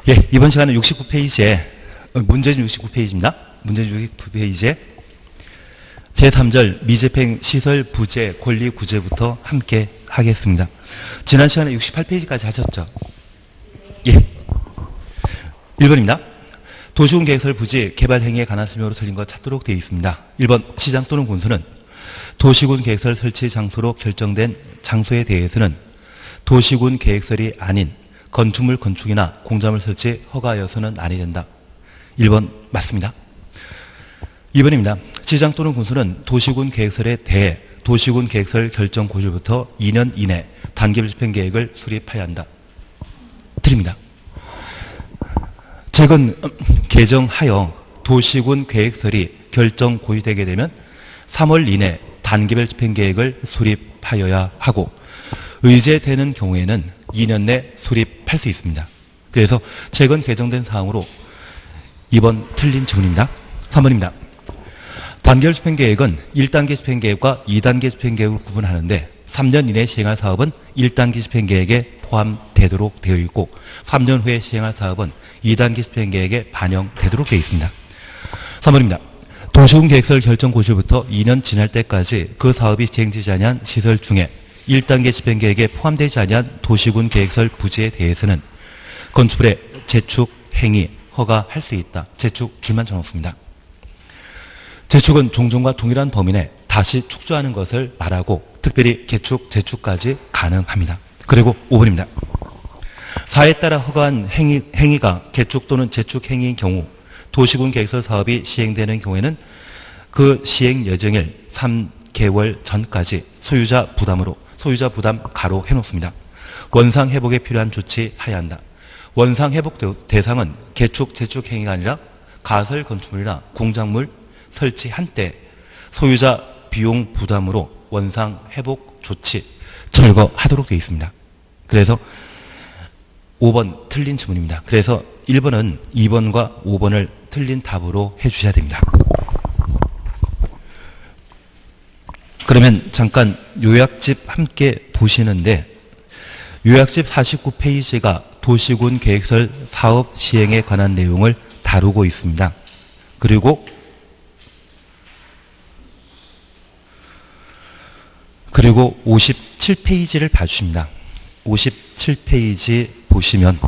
예, 이번 시간은 69페이지에, 문제는 69페이지입니다. 문제는 69페이지에 제3절 미집행 시설 부재 권리 구제부터 함께 하겠습니다. 지난 시간에 68페이지까지 하셨죠? 예. 1번입니다. 도시군 계획설 부지 개발 행위에 관한 설명으로 틀린 것 찾도록 되어 있습니다. 1번 시장 또는 군수는 도시군 계획설 설치 장소로 결정된 장소에 대해서는 도시군 계획설이 아닌 건축물 건축이나 공작물 설치 허가여서는 아니 된다. 1번 맞습니다. 2번입니다. 시장 또는 군수는 도시군 계획설에 대해 도시군 계획설 결정 고시부터 2년 이내 단계별 집행계획을 수립해야 한다. 드립니다. 최근 개정하여 도시군 계획설이 결정 고시되게 되면 3월 이내 단계별 집행계획을 수립하여야 하고 의제되는 경우에는 2년 내 수립할 수 있습니다. 그래서 최근 개정된 사항으로 2번 틀린 질문입니다. 3번입니다. 단계별 집행계획은 1단계 집행계획과 2단계 집행계획을 구분하는데 3년 이내 시행할 사업은 1단계 집행계획에 포함되도록 되어 있고 3년 후에 시행할 사업은 2단계 집행계획에 반영되도록 되어 있습니다. 3번입니다. 도시군 계획설 결정 고시부터 2년 지날 때까지 그 사업이 시행되지 아니한 시설 중에 1단계 집행계획에 포함되지 아니한 도시군 계획설 부지에 대해서는 건축물의 재축 행위 허가할 수 있다. 재축 줄만 쳐놓습니다. 재축은 종전과 동일한 범위 내 다시 축조하는 것을 말하고 특별히 개축, 재축까지 가능합니다. 그리고 5번입니다. 사에 따라 허가한 행위가 개축 또는 재축 행위인 경우 도시군 계획설 사업이 시행되는 경우에는 그 시행 예정일 3개월 전까지 소유자 부담으로 소유자 부담 가로 해놓습니다. 원상 회복에 필요한 조치해야 한다. 원상 회복 대상은 개축, 재축 행위가 아니라 가설 건축물이나 공작물 설치한 때 소유자 비용 부담으로 원상 회복 조치 철거하도록 되어 있습니다. 그래서 5번 틀린 질문입니다. 그래서 1번은 2번과 5번을 틀린 답으로 해주셔야 됩니다. 그러면 잠깐 요약집 함께 보시는데 요약집 49페이지가 도시군 계획설 사업 시행에 관한 내용을 다루고 있습니다. 그리고 57페이지를 봐주십니다. 57페이지 보시면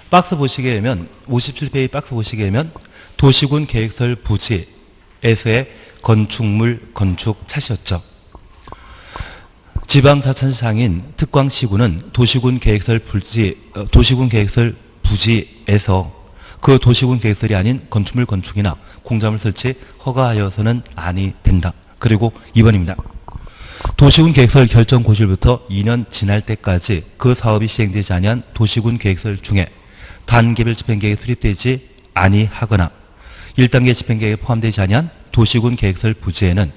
박스 보시게 되면 57페이지 박스 보시게 되면 도시군 계획설 부지에서의 건축물 건축 차시였죠. 지방자치단체장인 특광시군은 도시군 계획설 부지에서 그 도시군 계획설이 아닌 건축물 건축이나 공작물 설치 허가하여서는 아니 된다. 그리고 2번입니다. 도시군 계획설 결정 고시부터 2년 지날 때까지 그 사업이 시행되지 아니한 도시군 계획설 중에 단계별 집행계획에 수립되지 아니하거나 1단계 집행계획에 포함되지 아니한 도시군 계획설 부지에는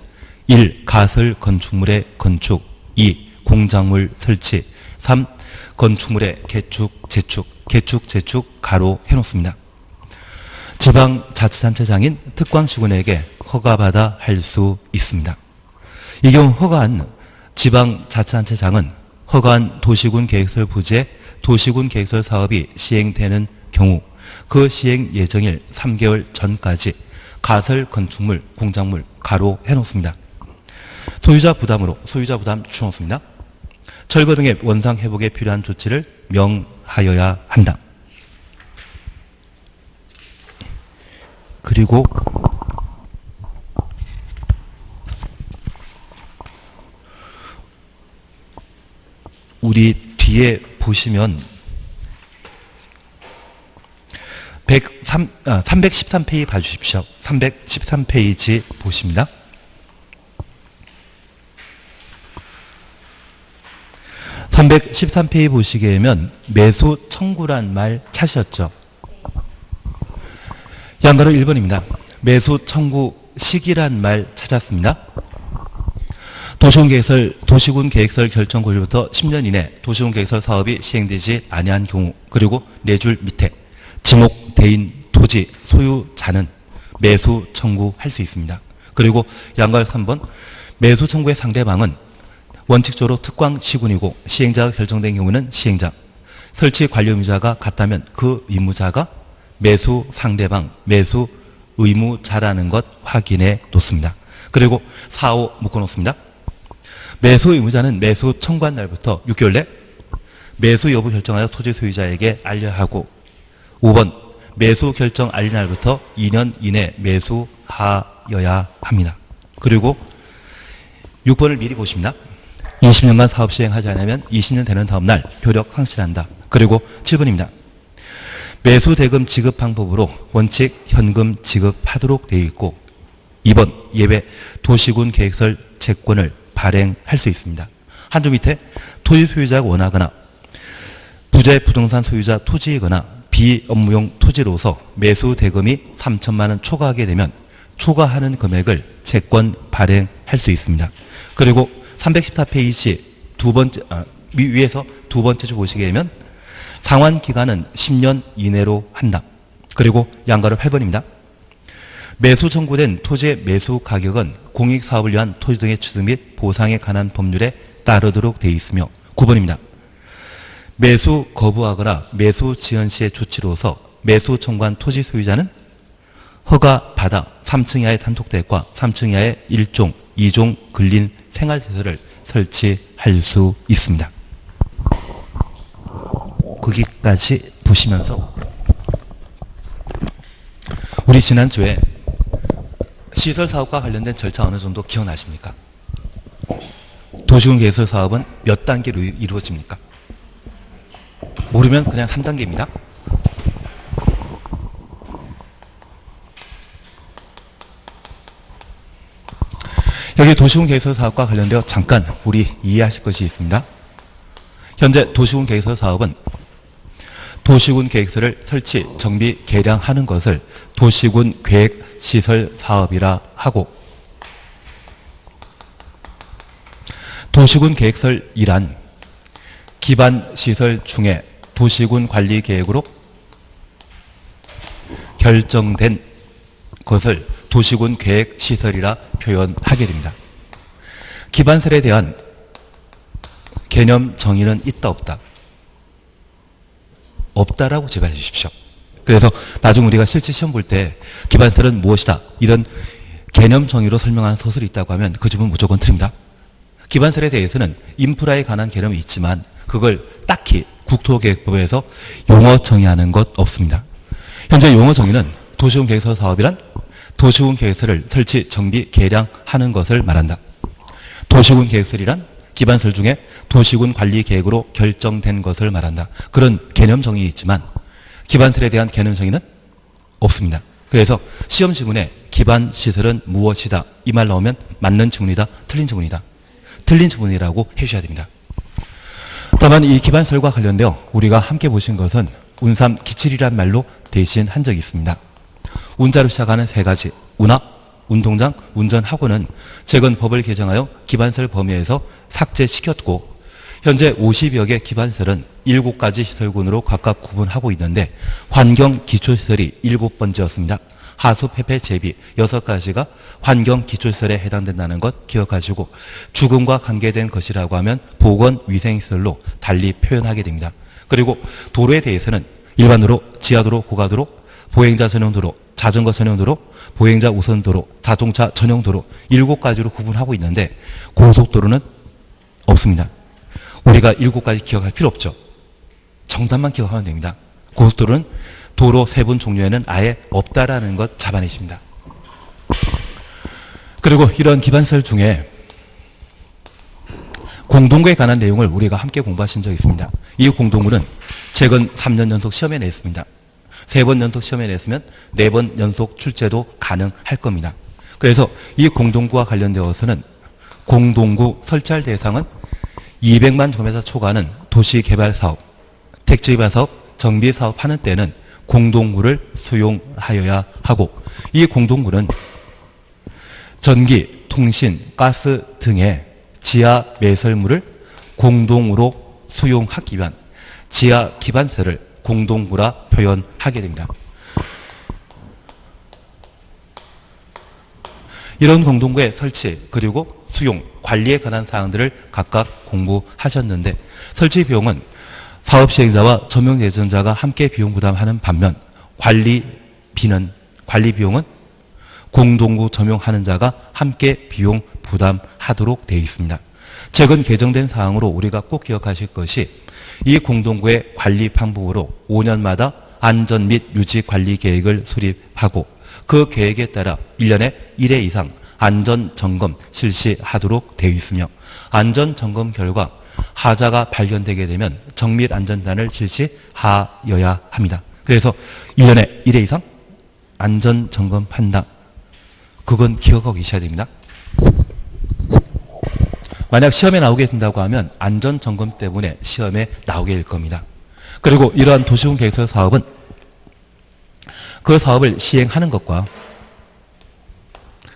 1. 가설 건축물의 건축 2. 공작물 설치 3. 건축물의 개축, 재축 가로 해놓습니다. 지방자치단체장인 특광시군에게 허가받아 할 수 있습니다. 이 경우 허가한 지방자치단체장은 허가한 도시군 계획설 부지에 도시군 계획설 사업이 시행되는 경우 그 시행 예정일 3개월 전까지 가설 건축물, 공작물 가로 해놓습니다. 소유자 부담으로 소유자 부담 줄여놓습니다. 철거 등의 원상 회복에 필요한 조치를 명하여야 한다. 그리고 우리 뒤에 보시면 313페이지 봐주십시오. 313페이지 보십니다. (313페이지) 보시게 되면 매수 청구란 말 찾으셨죠? 양가로 1번입니다. 매수 청구 시기란 말 찾았습니다. 도시군 계획설 결정 고시부터 10년 이내 도시군 계획설 사업이 시행되지 아니한 경우 그리고 4줄 밑에 지목대인 토지 소유자는 매수 청구할 수 있습니다. 그리고 양가로 3번 매수 청구의 상대방은 원칙적으로 특광시군이고 시행자가 결정된 경우는 시행자 설치 관리 의무자가 같다면 그 의무자가 매수 상대방, 매수 의무자라는 것 확인해 놓습니다. 그리고 4호 묶어놓습니다. 매수 의무자는 매수 청구한 날부터 6개월 내 매수 여부 결정하여 토지 소유자에게 알려야 하고 5번 매수 결정 알린 날부터 2년 이내 매수하여야 합니다. 그리고 6번을 미리 보십니다. 20년간 사업 시행하지 않으면 20년 되는 다음 날 효력 상실한다. 그리고 7번입니다. 매수 대금 지급 방법으로 원칙 현금 지급하도록 되어 있고 2번 예외 도시군 계획설 채권을 발행할 수 있습니다. 한 줄 밑에 토지 소유자가 원하거나 부재 부동산 소유자 토지이거나 비업무용 토지로서 매수 대금이 3천만 원 초과하게 되면 초과하는 금액을 채권 발행할 수 있습니다. 그리고 314페이지 위에서 두 번째 줄 보시게 되면 상환 기간은 10년 이내로 한다. 그리고 양가로 8번입니다. 매수 청구된 토지의 매수 가격은 공익사업을 위한 토지 등의 취득 및 보상에 관한 법률에 따르도록 되어 있으며 9번입니다. 매수 거부하거나 매수 지연 시의 조치로서 매수 청구한 토지 소유자는 허가받아 3층 이하의 단독대학과 3층 이하의 1종, 2종 근린 생활시설을 설치할 수 있습니다. 거기까지 보시면서 우리 지난주에 시설사업과 관련된 절차 어느 정도 기억나십니까? 도시군 개설 사업은 몇 단계로 이루어집니까? 모르면 그냥 3단계입니다. 여기 도시군 개설 사업과 관련되어 잠깐 우리 이해하실 것이 있습니다. 현재 도시군 개설 사업은 도시군 계획서를 설치, 정비, 개량하는 것을 도시군 계획시설 사업이라 하고 도시군 계획설이란 기반시설 중에 도시군 관리 계획으로 결정된 것을 도시군 계획시설이라 표현하게 됩니다. 기반설에 대한 개념 정의는 있다 없다? 없다라고 제발해 주십시오. 그래서 나중 우리가 실제 시험 볼 때 기반설은 무엇이다 이런 개념 정의로 설명하는 소설이 있다고 하면 그 집은 무조건 틀립니다. 기반설에 대해서는 인프라에 관한 개념이 있지만 그걸 딱히 국토계획법에서 용어 정의하는 것 없습니다. 현재 용어 정의는 도시군 계획서 사업이란 도시군 계획서를 설치, 정비, 개량하는 것을 말한다. 도시군 계획설이란 기반설 중에 도시군 관리 계획으로 결정된 것을 말한다. 그런 개념 정의는 있지만 기반설에 대한 개념 정의는 없습니다. 그래서 시험 지문에 기반시설은 무엇이다 이 말 나오면 맞는 지문이다, 틀린 지문이다. 틀린 지문이라고 해주셔야 됩니다. 다만 이 기반설과 관련되어 우리가 함께 보신 것은 운삼 기칠이란 말로 대신 한 적이 있습니다. 운자로 시작하는 세 가지 운하, 운동장, 운전학원은 최근 법을 개정하여 기반설 범위에서 삭제시켰고 현재 50여 개 기반설은 7가지 시설군으로 각각 구분하고 있는데 환경기초시설이 7번째였습니다. 하수, 폐폐, 제비 6가지가 환경기초시설에 해당된다는 것 기억하시고 죽음과 관계된 것이라고 하면 보건위생시설로 달리 표현하게 됩니다. 그리고 도로에 대해서는 일반도로, 지하도로, 고가도로, 보행자 전용도로, 자전거 전용도로, 보행자 우선도로, 자동차 전용도로 7가지로 구분하고 있는데 고속도로는 없습니다. 우리가 7가지 기억할 필요 없죠. 정답만 기억하면 됩니다. 고속도로는 도로 세분 종류에는 아예 없다라는 것 잡아내십니다. 그리고 이런 기반설 중에 공동구에 관한 내용을 우리가 함께 공부하신 적이 있습니다. 이 공동구는 최근 3년 연속 시험에 냈습니다. 3번 연속 시험에 냈으면 4번 연속 출제도 가능할 겁니다. 그래서 이 공동구와 관련되어서는 공동구 설치할 대상은 200만 제곱미터 초과하는 도시개발사업, 택지개발사업, 정비사업 하는 때는 공동구를 수용하여야 하고 이 공동구는 전기, 통신, 가스 등의 지하 매설물을 공동으로 수용하기 위한 지하 기반설을 공동구라 표현하게 됩니다. 이런 공동구의 설치 그리고 수용, 관리에 관한 사항들을 각각 공부하셨는데 설치 비용은 사업 시행자와 전명 예정자가 함께 비용 부담하는 반면 관리 비용은 공동구 점용하는 자가 함께 비용 부담하도록 되어 있습니다. 최근 개정된 사항으로 우리가 꼭 기억하실 것이 이 공동구의 관리 방법으로 5년마다 안전 및 유지 관리 계획을 수립하고 그 계획에 따라 1년에 1회 이상 안전 점검 실시하도록 되어 있으며 안전 점검 결과 하자가 발견되게 되면 정밀 안전단을 실시하여야 합니다. 그래서 1년에 1회 이상 안전 점검한다. 그건 기억하고 계셔야 됩니다. 만약 시험에 나오게 된다고 하면 안전 점검 때문에 시험에 나오게 될 겁니다. 그리고 이러한 도시군 계획설 사업은 그 사업을 시행하는 것과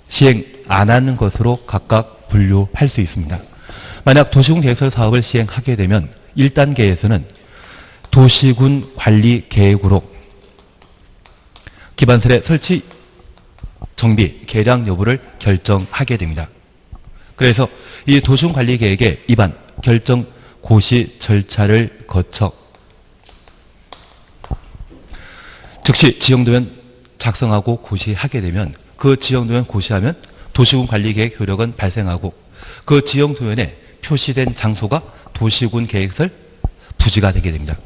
시행 안 하는 것으로 각각 분류할 수 있습니다. 만약 도시군 계획설 사업을 시행하게 되면 1단계에서는 도시군 관리 계획으로 기반설의 설치, 정비, 개량 여부를 결정하게 됩니다. 그래서 이 도시군 관리 계획의 입안, 결정, 고시 절차를 거쳐 즉시 지정도면 작성하고 고시하게 되면 그 지정도면 고시하면 도시군 관리 계획 효력은 발생하고 그 지정도면에 표시된 장소가 도시군 계획설 부지가 되게 됩니다.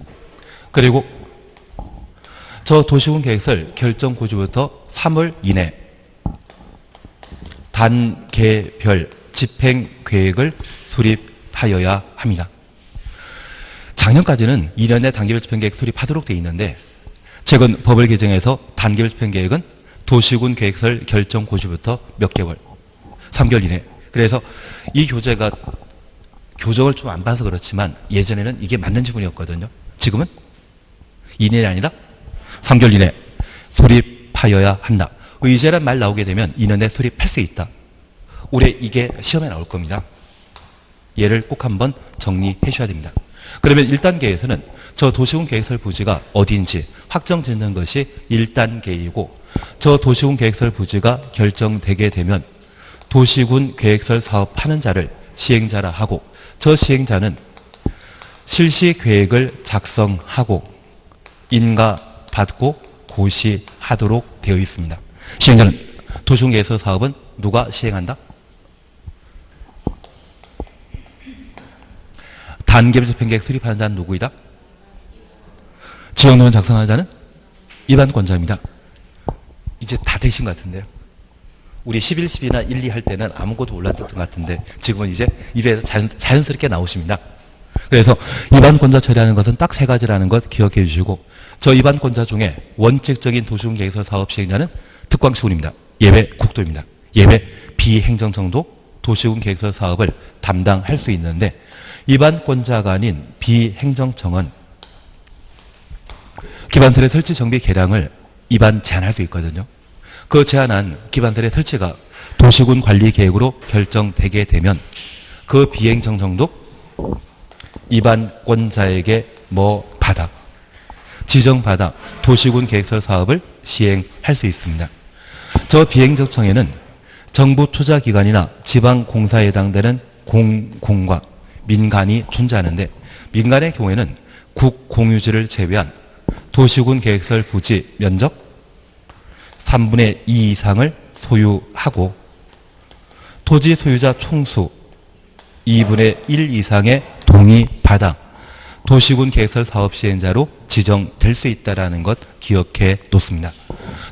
그리고 저 도시군 계획설 결정 고지부터 3월 이내 단계별 집행 계획을 수립하여야 합니다. 작년까지는 2년에 단계별 집행 계획 수립하도록 되어 있는데 최근 법을 개정해서 단계별 집행 계획은 도시군 계획설 결정 고지부터 몇 개월, 3개월 이내. 그래서 이 교재가 교정을 좀 안 봐서 그렇지만 예전에는 이게 맞는 지문이었거든요. 지금은 2년이 아니라 3개월 이내 수립하여야 한다. 의제란 말 나오게 되면 2년에 수립할 수 있다. 올해 이게 시험에 나올 겁니다. 얘를 꼭 한번 정리해 주셔야 됩니다. 그러면 1단계에서는 저 도시군 계획설 부지가 어디인지 확정짓는 것이 1단계이고 저 도시군 계획설 부지가 결정되게 되면 도시군 계획설 사업하는 자를 시행자라 하고 저 시행자는 실시 계획을 작성하고 인가받고 고시하도록 되어 있습니다. 시행자는 도시군 계획설 사업은 누가 시행한다? 단계별 집행계획 수립하는 자는 누구이다? 지정도면 작성하는 자는 입안권자입니다. 이제 다 되신 것 같은데요. 우리 11, 12나 1, 2 할 때는 아무것도 몰랐던 것 같은데 지금은 이제 입에 자연스럽게 나오십니다. 그래서 입안권자 처리하는 것은 딱 세 가지라는 것 기억해 주시고 저 입안권자 중에 원칙적인 도시군 계획설 사업 시행자는 특광시군입니다. 예외 국도입니다. 예외 비행정청도 도시군 계획설 사업을 담당할 수 있는데 입안권자가 아닌 비행정청은 기반설의 설치 정비 개량을 입안 제한할 수 있거든요. 그 제한한 기반설의 설치가 도시군 관리 계획으로 결정되게 되면 그 비행정청도 입안권자에게 지정받아 도시군 계획설 사업을 시행할 수 있습니다. 저 비행정청에는 정부 투자기관이나 지방공사에 해당되는 공공과 민간이 존재하는데 민간의 경우에는 국공유지를 제외한 도시군 계획설 부지 면적 3분의 2 이상을 소유하고 토지 소유자 총수 2분의 1 이상의 동의받아 도시군 계획설 사업 시행자로 지정될 수 있다는 것 기억해 놓습니다.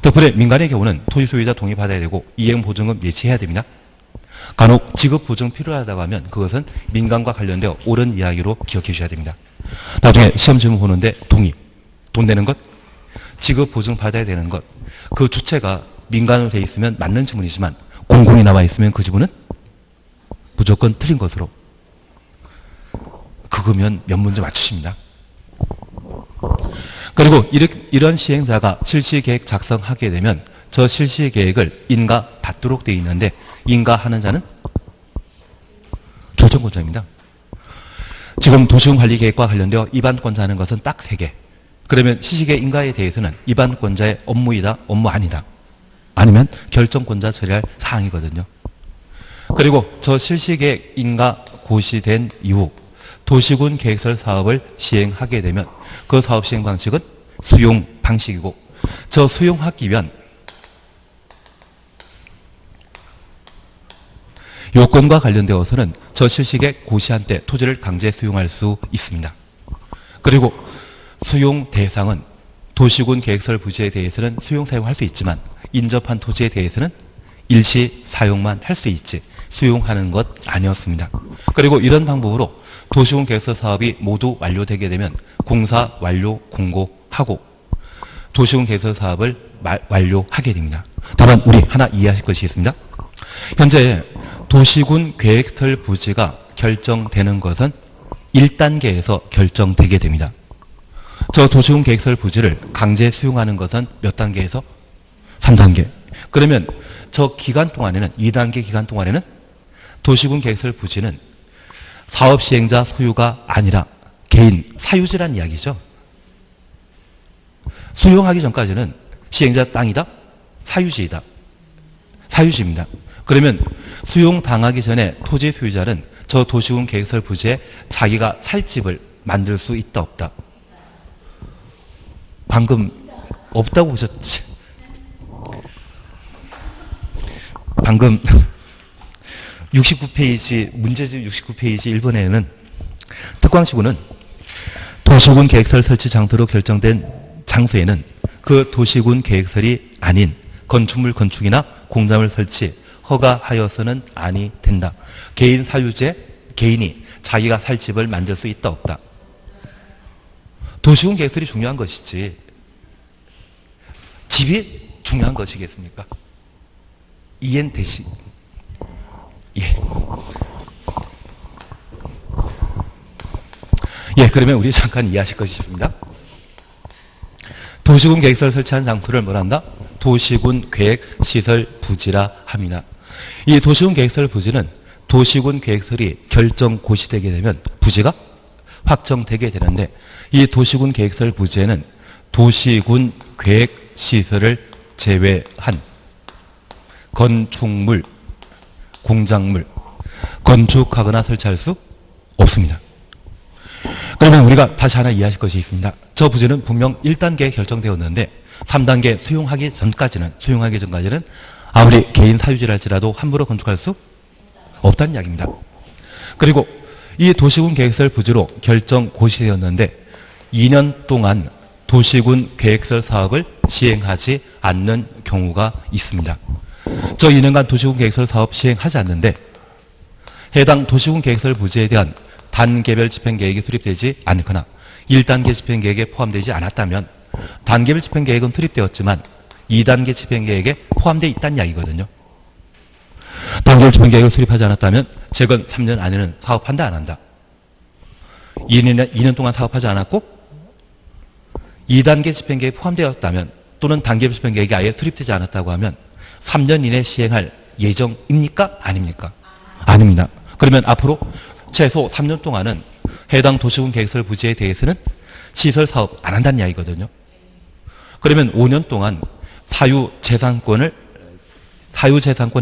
덕분에 민간의 경우는 토지 소유자 동의받아야 되고 이행보증금 예치해야 됩니다. 간혹 지급보증 필요하다고 하면 그것은 민간과 관련되어 옳은 이야기로 기억해 주셔야 됩니다. 나중에 시험 질문 보는데 동의, 돈 내는 것, 지급보증 받아야 되는 것, 그 주체가 민간으로 되어 있으면 맞는 지문이지만 공공이 남아 있으면 그 지문은 무조건 틀린 것으로 그거면 몇 문제 맞추십니다. 그리고 이런 시행자가 실시계획 작성하게 되면 저 실시계획을 인가받도록 되어 있는데 인가하는 자는 결정권자입니다. 지금 도시군관리계획과 관련되어 입안권자 하는 것은 딱 3개. 그러면 실시계획 인가에 대해서는 입안권자의 업무이다, 업무 아니다. 아니면 결정권자 처리할 사항이거든요. 그리고 저 실시계획 인가 고시된 이후 도시군 계획설 사업을 시행하게 되면 그 사업 시행 방식은 수용 방식이고, 저 수용하기 위한 요건과 관련되어서는 저 실시계 고시한 때 토지를 강제 수용할 수 있습니다. 그리고 수용 대상은 도시군 계획설 부지에 대해서는 수용 사용할 수 있지만 인접한 토지에 대해서는 일시 사용만 할 수 있지 수용하는 것 아니었습니다. 그리고 이런 방법으로 도시군 계획설 사업이 모두 완료되게 되면 공사 완료 공고하고 도시군 계획설 사업을 완료하게 됩니다. 다만 우리 하나 이해하실 것이 있습니다. 현재 도시군 계획설 부지가 결정되는 것은 1단계에서 결정되게 됩니다. 저 도시군 계획설 부지를 강제 수용하는 것은 몇 단계에서? 3단계. 그러면 저 기간 동안에는 2단계 기간 동안에는 도시군 계획설 부지는 사업 시행자 소유가 아니라 개인 사유지란 이야기죠. 수용하기 전까지는 시행자 땅이다, 사유지이다. 사유지입니다. 그러면 수용당하기 전에 토지 소유자는 저 도시군 계획설 부지에 자기가 살 집을 만들 수 있다, 없다? 방금 없다고 보셨지? 방금 69페이지, 문제집 69페이지 1번에는 특광시군은 도시군 계획설 설치 장소로 결정된 장소에는 그 도시군 계획설이 아닌 건축물 건축이나 공장을 설치 허가하여서는 아니 된다. 개인 사유지에 개인이 자기가 살 집을 만들 수 있다, 없다? 도시군 계획설이 중요한 것이지 집이 중요한 것이겠습니까? 이해는 되시? 예. 예, 그러면 우리 잠깐 이해하실 것이 있습니다. 도시군 계획설 설치한 장소를 뭐라 한다? 도시군 계획시설 부지라 합니다. 이 도시군 계획설 부지는 도시군 계획설이 결정 고시되게 되면 부지가 확정되게 되는데, 이 도시군 계획설 부지에는 도시군 계획시설을 제외한 건축물, 공작물, 건축하거나 설치할 수 없습니다. 그러면 우리가 다시 하나 이해하실 것이 있습니다. 저 부지는 분명 1단계에 결정되었는데 3단계 수용하기 전까지는 아무리 개인 사유지를 할지라도 함부로 건축할 수 없다는 이야기입니다. 그리고 이 도시군 계획설 부지로 결정 고시되었는데 2년 동안 도시군 계획설 사업을 시행하지 않는 경우가 있습니다. 저 2년간 도시군 계획설 사업 시행하지 않는데 해당 도시군 계획설 부지에 대한 단계별 집행계획이 수립되지 않거나 1단계 집행계획에 포함되지 않았다면 단계별 집행계획은 수립되었지만 2단계 집행계획에 포함되어 있다는 이야기거든요. 단계별 집행계획을 수립하지 않았다면 최근 3년 안에는 사업한다, 안 한다? 2년 동안 사업하지 않았고 2단계 집행계획에 포함되었다면 또는 단계별 집행계획이 아예 수립되지 않았다고 하면 3년 이내 시행할 예정입니까? 아닙니까? 아닙니다. 그러면 앞으로 최소 3년 동안은 해당 도시군 계획설 부지에 대해서는 시설 사업 안 한다는 이야기거든요. 그러면 5년 동안 사유재산권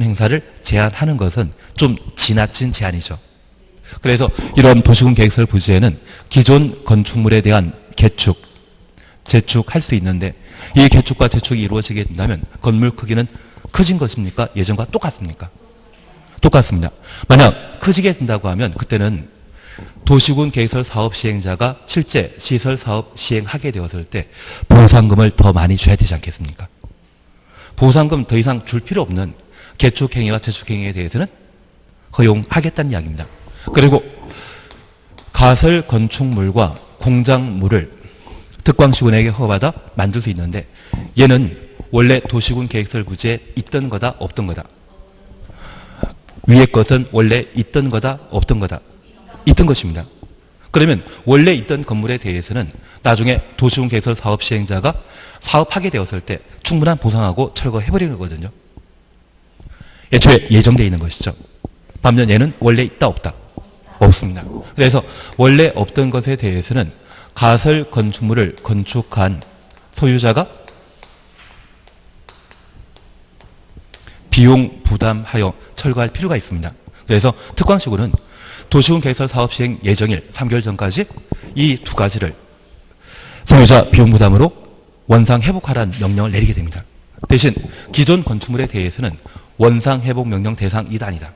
행사를 제한하는 것은 좀 지나친 제한이죠. 그래서 이런 도시군 계획설 부지에는 기존 건축물에 대한 개축, 재축할 수 있는데 이 개축과 재축이 이루어지게 된다면 건물 크기는 커진 것입니까? 예전과 똑같습니까? 똑같습니다. 만약 커지게 된다고 하면 그때는 도시군 계획설 사업 시행자가 실제 시설 사업 시행하게 되었을 때 보상금을 더 많이 줘야 되지 않겠습니까? 보상금 더 이상 줄 필요 없는 개축행위와 재축행위에 대해서는 허용하겠다는 이야기입니다. 그리고 가설 건축물과 공작물을 특광시군에게 허가받아 만들 수 있는데 얘는 원래 도시군 계획설 부지에 있던 거다, 없던 거다? 위의 것은 원래 있던 거다, 없던 거다? 있던 것입니다. 그러면 원래 있던 건물에 대해서는 나중에 도시군 계획설 사업 시행자가 사업하게 되었을 때 충분한 보상하고 철거해버리는 거거든요. 애초에 예정되어 있는 것이죠. 반면 얘는 원래 있다, 없다? 없습니다. 그래서 원래 없던 것에 대해서는 가설 건축물을 건축한 소유자가 비용 부담하여 철거할 필요가 있습니다. 그래서 특광시군은 도시군 계획설 사업 시행 예정일 3개월 전까지 이 두 가지를 소유자 비용 부담으로 원상 회복하라는 명령을 내리게 됩니다. 대신 기존 건축물에 대해서는 원상 회복 명령 대상이다 아니다?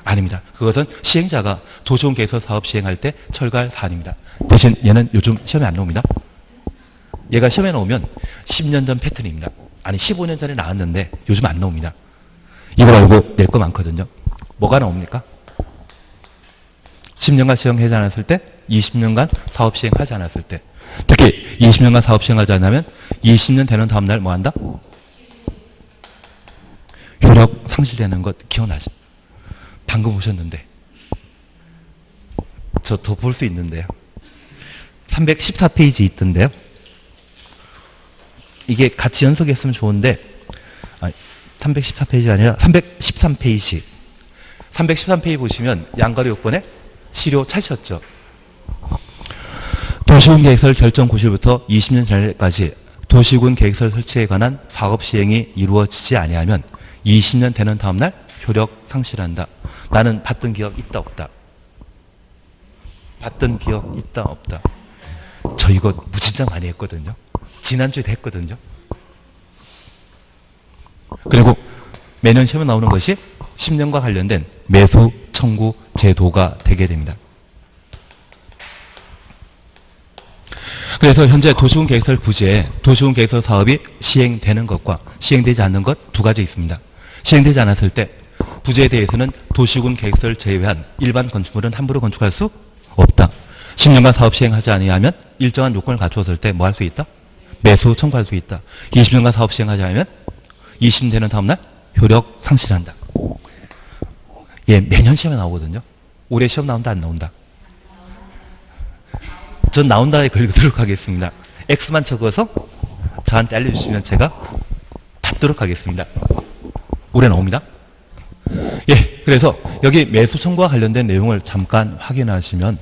아닙니다. 그것은 시행자가 도시군 계획설 사업 시행할 때 철거할 사안입니다. 대신 얘는 요즘 시험에 안 나옵니다. 얘가 시험에 나오면 10년 전 패턴입니다. 아니 15년 전에 나왔는데 요즘 안 나옵니다. 이걸 알고 낼 거 많거든요. 뭐가 나옵니까? 10년간 시행하지 않았을 때, 20년간 사업 시행하지 않았을 때. 특히 20년간 사업 시행하지 않으면 20년 되는 다음 날 뭐 한다? 효력 상실되는 것 기억나죠? 방금 보셨는데. 저 더 볼 수 있는데요. 314페이지 있던데요. 이게 같이 연속했으면 좋은데 314페이지가 아니라 313페이지. 313페이지 보시면 양가로 요건에 시료 찾으셨죠? 도시군 계획설 결정 고시부터 20년 전까지 도시군 계획설 설치에 관한 사업 시행이 이루어지지 아니하면 20년 되는 다음 날 효력 상실한다. 나는 봤던 기억 있다 없다? 봤던 기억 있다 없다? 저 이거 무진장 많이 했거든요. 지난주에도 했거든요. 그리고 매년 시험에 나오는 것이 10년과 관련된 매수 청구 제도가 되게 됩니다. 그래서 현재 도시군 계획설 부지에 도시군 계획설 사업이 시행되는 것과 시행되지 않는 것 두 가지 있습니다. 시행되지 않았을 때 부지에 대해서는 도시군 계획설 제외한 일반 건축물은 함부로 건축할 수 없다. 10년간 사업 시행하지 아니하면 일정한 요건을 갖추었을 때 뭐 할 수 있다? 매수 청구할 수 있다. 20년간 사업 시행하지 않으면 20년 되는 다음 날 효력 상실한다. 예, 매년 시험에 나오거든요. 올해 시험 나온다 안 나온다? 전 나온다에 걸도록 하겠습니다. X만 적어서 저한테 알려주시면 제가 받도록 하겠습니다. 올해 나옵니다. 예, 그래서 여기 매수 청구와 관련된 내용을 잠깐 확인하시면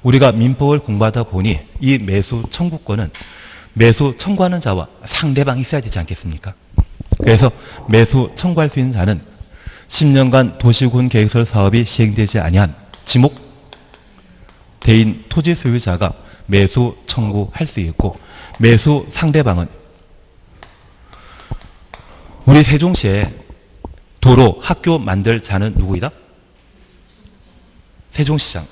우리가 민법을 공부하다 보니 이 매수 청구권은 매수 청구하는 자와 상대방이 있어야 되지 않겠습니까? 그래서 매수 청구할 수 있는 자는 10년간 도시군 계획설 사업이 시행되지 아니한 지목 대인 토지 소유자가 매수 청구할 수 있고 매수 상대방은 우리 세종시에 도로 학교 만들 자는 누구이다? 세종시장.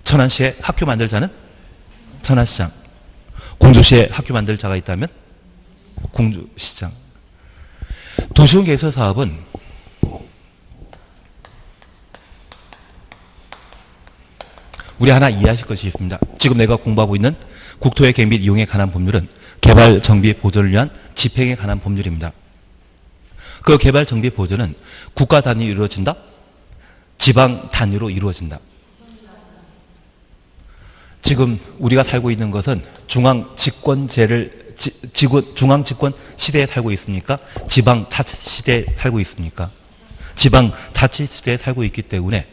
천안시에 학교 만들 자는 천안시장. 공주시에 학교 만들 자가 있다면 공주시장. 도시군 계획설 사업은 우리 하나 이해하실 것이 있습니다. 지금 내가 공부하고 있는 국토의 계획 및 이용에 관한 법률은 개발 정비 보존을 위한 집행에 관한 법률입니다. 그 개발 정비 보존은 국가 단위로 이루어진다? 지방 단위로 이루어진다. 지금 우리가 살고 있는 것은 중앙 집권 시대에 살고 있습니까? 지방 자치 시대에 살고 있습니까? 지방 자치 시대에 살고 있기 때문에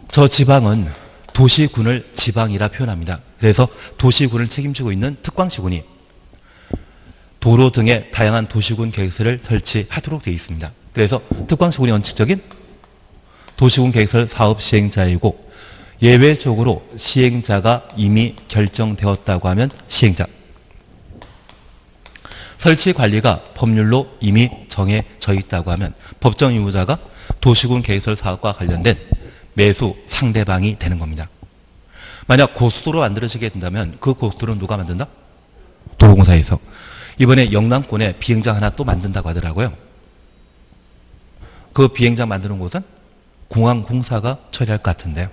저 지방은 도시군을 지방이라 표현합니다. 그래서 도시군을 책임지고 있는 특광시군이 도로 등의 다양한 도시군 계획설을 설치하도록 되어 있습니다. 그래서 특광시군이 원칙적인 도시군 계획설 사업 시행자이고 예외적으로 시행자가 이미 결정되었다고 하면 시행자. 설치 관리가 법률로 이미 정해져 있다고 하면 법정 의무자가 도시군 계획설 사업과 관련된 매수 상대방이 되는 겁니다. 만약 고속도로 만들어지게 된다면 그 고속도로는 누가 만든다? 도로공사에서. 이번에 영남권에 비행장 하나 또 만든다고 하더라고요. 그 비행장 만드는 곳은 공항공사가 처리할 것 같은데요.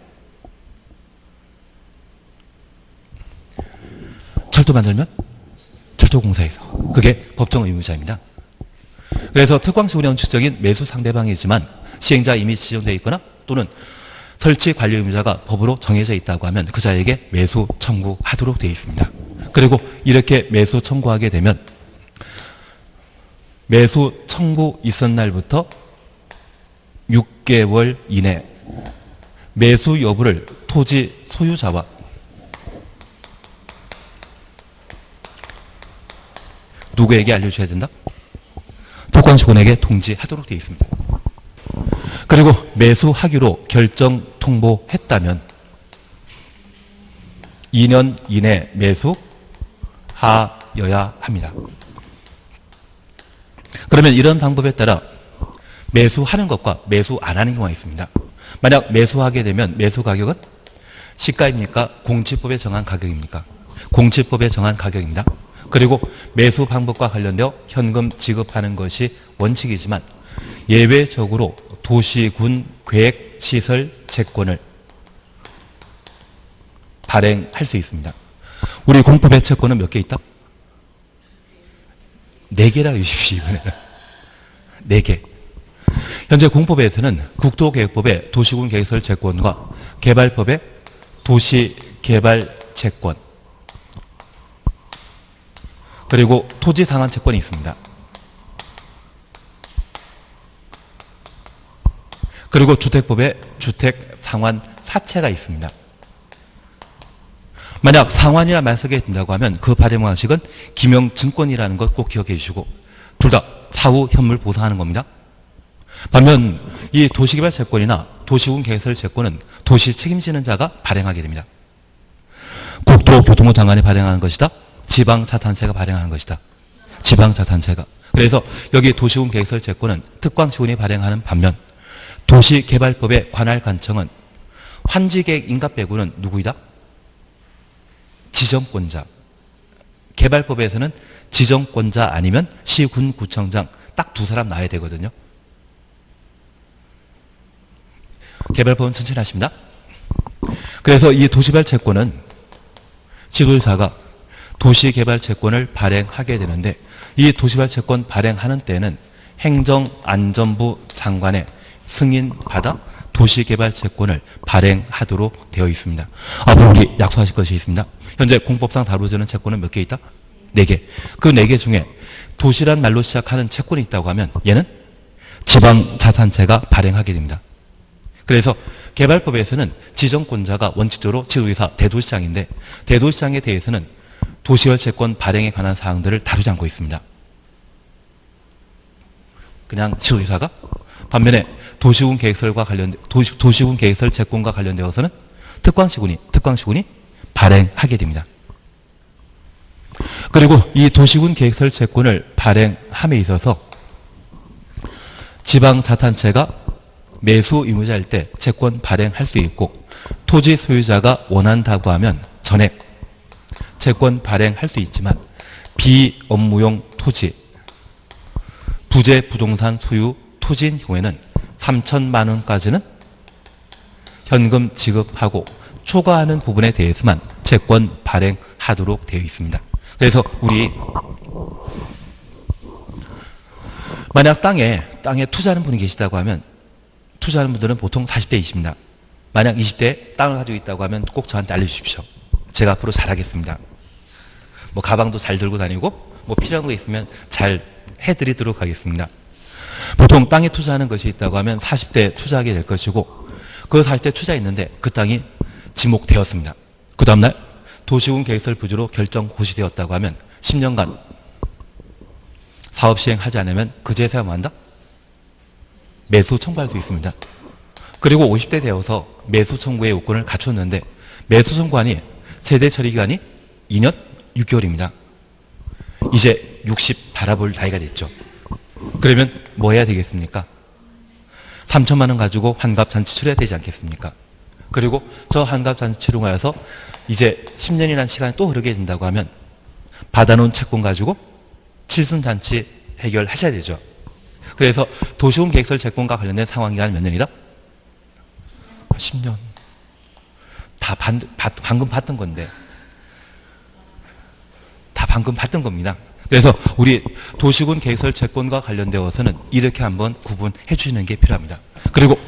철도 만들면 철도공사에서. 그게 법정 의무자입니다. 그래서 특광시군의 원칙적인 매수 상대방이지만 시행자 이미 지정되어 있거나 또는 설치 관리 의무자가 법으로 정해져 있다고 하면 그 자에게 매수 청구하도록 되어 있습니다. 그리고 이렇게 매수 청구하게 되면 매수 청구 있은 날부터 6개월 이내 매수 여부를 토지 소유자와 누구에게 알려줘야 된다? 특광시군에게 통지하도록 되어 있습니다. 그리고 매수하기로 결정 통보했다면 2년 이내 매수하여야 합니다. 그러면 이런 방법에 따라 매수하는 것과 매수 안 하는 경우가 있습니다. 만약 매수하게 되면 매수 가격은 시가입니까? 공시법에 정한 가격입니까? 공시법에 정한 가격입니다. 그리고 매수 방법과 관련되어 현금 지급하는 것이 원칙이지만 예외적으로 도시군 계획시설 채권을 발행할 수 있습니다. 우리 공법의 채권은 몇 개 있다? 4개라 주십시오. 이번에는 4개. 현재 공법에서는 국토계획법의 도시군 계획시설 채권과 개발법의 도시개발채권 그리고 토지상환채권이 있습니다. 그리고 주택법에 주택상환사채가 있습니다. 만약 상환이라 말 쓰게 된다고 하면 그 발행 방식은 기명증권이라는 것 꼭 기억해 주시고 둘 다 사후 현물 보상하는 겁니다. 반면 이 도시개발채권이나 도시군계획시설 채권은 도시 책임지는 자가 발행하게 됩니다. 국토교통부 장관이 발행하는 것이다. 지방자산체가 발행하는 것이다. 지방자산체가. 그래서 여기 도시군계획시설 채권은 특광시군이 발행하는 반면 도시개발법의 관할관청은 환지계획 인가 빼고는 누구이다? 지정권자. 개발법에서는 지정권자 아니면 시군구청장 딱 2사람 나야 되거든요. 개발법은 천천히 하십니다. 그래서 이 도시개발채권은 지도자가 도시개발채권을 발행하게 되는데 이 도시개발채권 발행하는 때는 행정안전부 장관의 승인받아 도시개발채권을 발행하도록 되어 있습니다. 앞으로 우리 약속하실 것이 있습니다. 현재 공법상 다루어지는 채권은 몇 개 있다? 4개. 그 4개 중에 도시란 말로 시작하는 채권이 있다고 하면 얘는 지방자산체가 발행하게 됩니다. 그래서 개발법에서는 지정권자가 원칙적으로 지도의사 대도시장인데 대도시장에 대해서는 도시개발채권 발행에 관한 사항들을 다루지 않고 있습니다. 그냥 지도의사가 반면에 도시군계획시설 채권과 관련되어서는 특광시군이 발행하게 됩니다. 그리고 이 도시군계획시설 채권을 발행함에 있어서 지방자산체가 매수 의무자일 때 채권 발행할 수 있고 토지 소유자가 원한다고 하면 전액 채권 발행할 수 있지만 비업무용 토지, 부재 부동산 소유 토지인 경우에는 3천만 원까지는 현금 지급하고 초과하는 부분에 대해서만 채권 발행하도록 되어 있습니다. 그래서 우리 만약 땅에 투자하는 분이 계시다고 하면 투자하는 분들은 보통 40대이십니다. 만약 20대에 땅을 가지고 있다고 하면 꼭 저한테 알려주십시오. 제가 앞으로 잘하겠습니다. 뭐 가방도 잘 들고 다니고 뭐 필요한 거 있으면 잘 해드리도록 하겠습니다. 보통 땅에 투자하는 것이 있다고 하면 40대 투자하게 될 것이고 그 40대 투자했는데 그 땅이 지목되었습니다. 그 다음날 도시군계획시설 부지로 결정 고시되었다고 하면 10년간 사업 시행하지 않으면 그 재세가 뭐한다? 매수 청구할 수 있습니다. 그리고 50대 되어서 매수 청구의 요건을 갖췄는데 매수 청구안이 세대 처리 기간이 2년 6개월입니다. 이제 60 바라볼 나이가 됐죠. 그러면 뭐 해야 되겠습니까? 3천만 원 가지고 환갑잔치 치러야 되지 않겠습니까? 그리고 저 환갑잔치 치르고 나서 이제 10년이라는 시간이 또 흐르게 된다고 하면 받아놓은 채권 가지고 칠순잔치 해결하셔야 되죠. 그래서 도시군계획시설 채권과 관련된 상환기간이 몇 년이다? 10년. 다 방금 받던 건데. 다 방금 받던 겁니다. 그래서 우리 도시군계획시설 채권과 관련되어서는 이렇게 한번 구분해 주시는 게 필요합니다. 그리고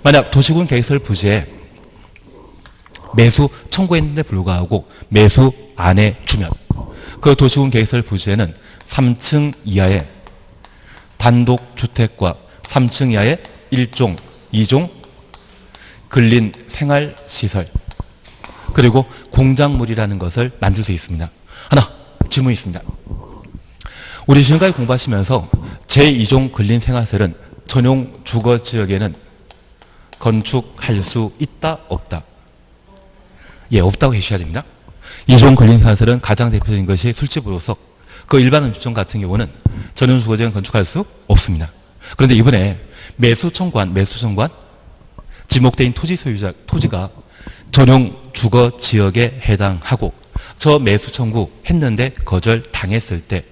만약 도시군계획시설 부지에 매수 청구했는데 불구하고 매수 안 해주면 그 도시군계획시설 부지에는 3층 이하의 단독주택과 3층 이하의 1종, 2종 근린생활시설 그리고 공작물이라는 것을 만들 수 있습니다. 하나 질문이 있습니다. 우리 지금까지 공부하시면서 제2종 근린생활시설은 전용 주거지역에는 건축할 수 있다, 없다? 예, 없다고 해주셔야 됩니다. 이종 근린생활설은 가장 대표적인 것이 술집으로서 그 일반 음식점 같은 경우는 전용 주거지역은 건축할 수 없습니다. 그런데 이번에 매수 청구한 지목된 토지 소유자, 토지가 전용 주거 지역에 해당하고 저 매수 청구했는데 거절당했을 때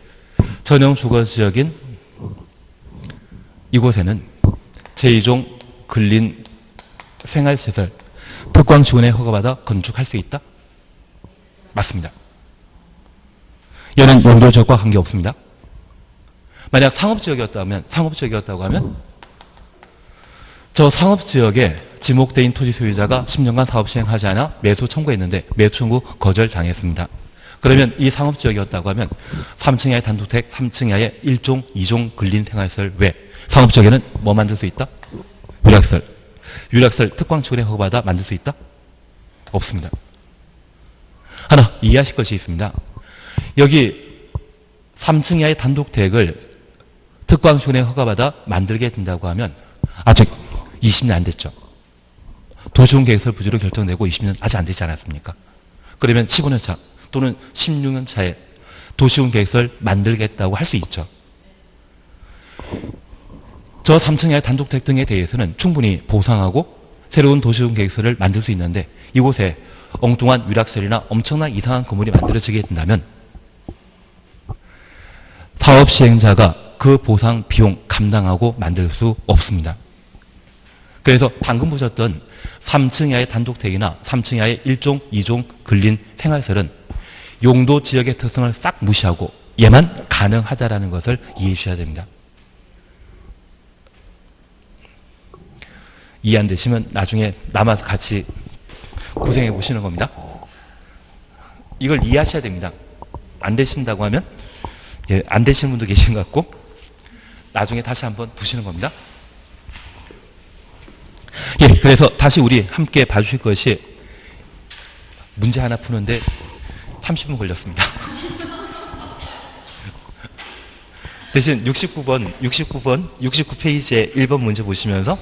전용 주거 지역인 이곳에는 제2종 근린 생활시설 특광지원에 허가받아 건축할 수 있다? 맞습니다. 얘는 용도 지역과 관계없습니다. 만약 상업지역이었다고 하면 저 상업지역에 지목된 토지 소유자가 10년간 사업 시행하지 않아 매수 청구했는데 매수 청구 거절당했습니다. 그러면 이 상업지역이었다고 하면 3층 이하의 단독주택, 3층 이하의 1종, 2종 근린생활시설 외 상업지역에는 뭐 만들 수 있다? 유락시설 특광지원에 허가받아 만들 수 있다? 없습니다. 하나 이해하실 것이 있습니다. 여기 3층 이하의 단독주택을 특광지원에 허가받아 만들게 된다고 하면 아직 20년 안 됐죠. 도시군계획설 부지로 결정되고 20년 아직 안 되지 않았습니까? 그러면 15년 차 또는 16년 차에 도시군계획설 만들겠다고 할 수 있죠. 저 3층 이하의 단독주택 등에 대해서는 충분히 보상하고 새로운 도시군계획설을 만들 수 있는데 이곳에 엉뚱한 유락설이나 엄청난 이상한 건물이 만들어지게 된다면 사업 시행자가 그 보상 비용 감당하고 만들 수 없습니다. 그래서 방금 보셨던 3층 이하의 단독주택이나 3층 이하의 1종, 2종 근린 생활설은 용도 지역의 특성을 싹 무시하고 얘만 가능하다라는 것을 이해해 주셔야 됩니다. 이해 안 되시면 나중에 남아서 같이 고생해 보시는 겁니다. 이걸 이해하셔야 됩니다. 안 되신다고 하면 예, 안 되시는 분도 계신 것 같고 나중에 다시 한번 보시는 겁니다. 예, 그래서 다시 우리 함께 봐주실 것이 문제 하나 푸는데 30분 걸렸습니다. 대신 69페이지의 1번 문제 보시면서